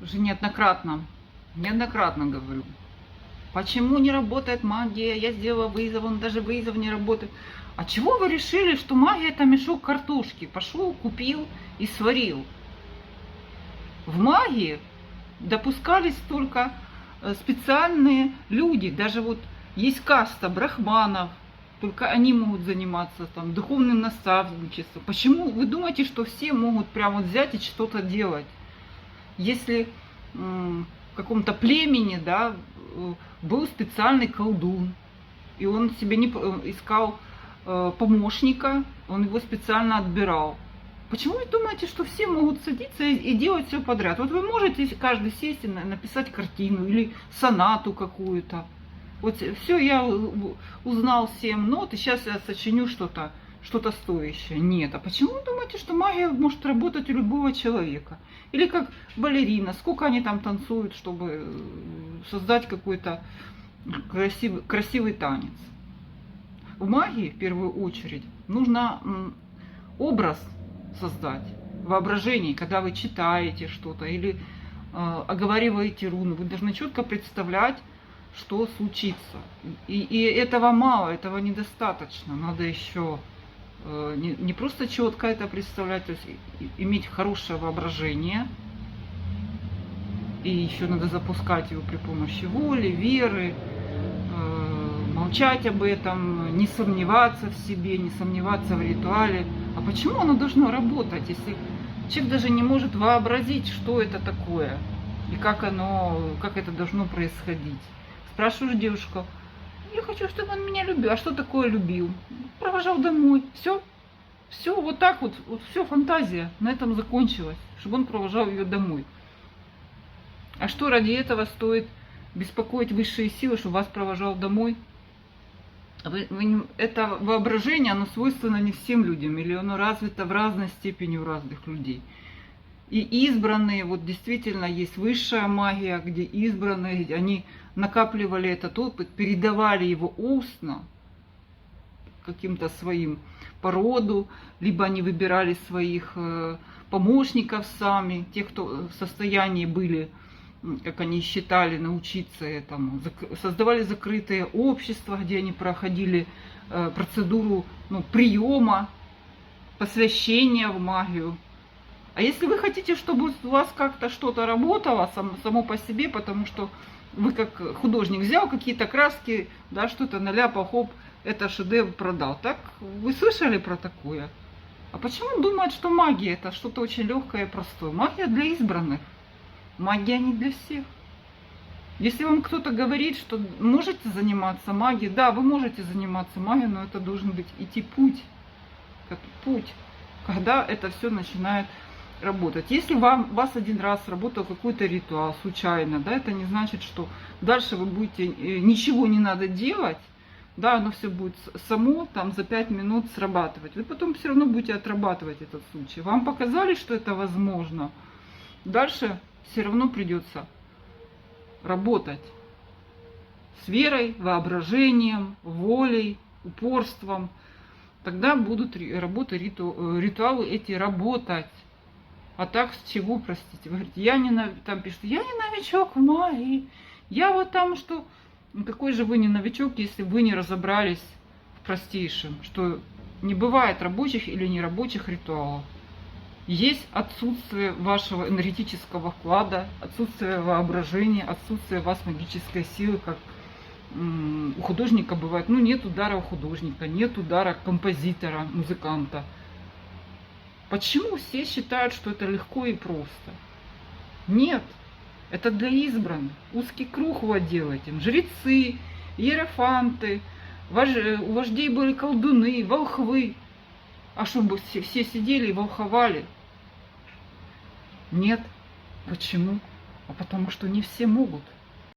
Уже неоднократно говорю. Почему не работает магия? Я сделала вызов, он даже вызов не работает. А чего вы решили, что магия это мешок картошки? Пошел, купил и сварил. В магии допускались только специальные люди. Даже вот есть каста брахманов, только они могут заниматься там духовным наставничеством. Почему вы думаете, что все могут прямо вот взять и что-то делать? Если в каком-то племени, да, был специальный колдун, и он себе не искал помощника, он его специально отбирал. Почему вы думаете, что все могут садиться и делать все подряд? Вот вы можете каждый сесть и написать картину или сонату какую-то. Вот все я узнал 7 нот, и сейчас я сочиню что-то стоящее. Нет. А почему вы думаете, что магия может работать у любого человека? Или как балерина, сколько они там танцуют, чтобы создать какой-то красивый танец? В магии, в первую очередь, нужно образ создать, воображение, когда вы читаете что-то или оговариваете руны, вы должны четко представлять, что случится. И этого мало, этого недостаточно. Надо еще не просто четко это представлять, то есть иметь хорошее воображение. И еще надо запускать его при помощи воли, веры, молчать об этом, не сомневаться в себе, не сомневаться в ритуале. А почему оно должно работать, если человек даже не может вообразить, что это такое и как это должно происходить? Спрашиваешь девушку: я хочу, чтобы он меня любил. А что такое любил? Провожал домой. Все, вот так вот все, фантазия на этом закончилась, чтобы он провожал ее домой. А что ради этого стоит беспокоить высшие силы, чтобы вас провожал домой? Это воображение, оно свойственно не всем людям, или оно развито в разной степени у разных людей. И избранные, вот действительно есть высшая магия, где избранные, они накапливали этот опыт, передавали его устно каким-то своим по роду, либо они выбирали своих помощников сами, тех, кто в состоянии были, как они считали, научиться этому. Создавали закрытые общества, где они проходили процедуру приема, посвящения в магию. А если вы хотите, чтобы у вас как-то что-то работало само по себе, потому что вы как художник взял какие-то краски, да, что-то наляпал, хоп, это шедевр продал. Так вы слышали про такое? А почему думают, что магия это что-то очень легкое и простое? Магия для избранных. Магия не для всех. Если вам кто-то говорит, что можете заниматься магией, да, вы можете заниматься магией, но это должен быть идти путь, когда это все начинает работать. Если вас один раз работал какой-то ритуал случайно, да, это не значит, что дальше вы будете, ничего не надо делать, да, оно все будет само там за 5 минут срабатывать. Вы потом все равно будете отрабатывать этот случай. Вам показали, что это возможно. Дальше все равно придется работать с верой, воображением, волей, упорством. Тогда будут ритуалы эти работать. А так с чего, простите? Вы говорите, там пишут, я не новичок в магии. Я вот там что... Какой же вы не новичок, если вы не разобрались в простейшем, что не бывает рабочих или нерабочих ритуалов. Есть отсутствие вашего энергетического вклада, отсутствие воображения, отсутствие у вас магической силы, как у художника бывает. Нет удара у художника, нет удара композитора, музыканта. Почему все считают, что это легко и просто? Нет, это для избранных. Узкий круг владел этим. Жрецы, иерофанты, у вождей были колдуны, волхвы. А чтобы все сидели и волховали? Нет. Почему? А потому что не все могут.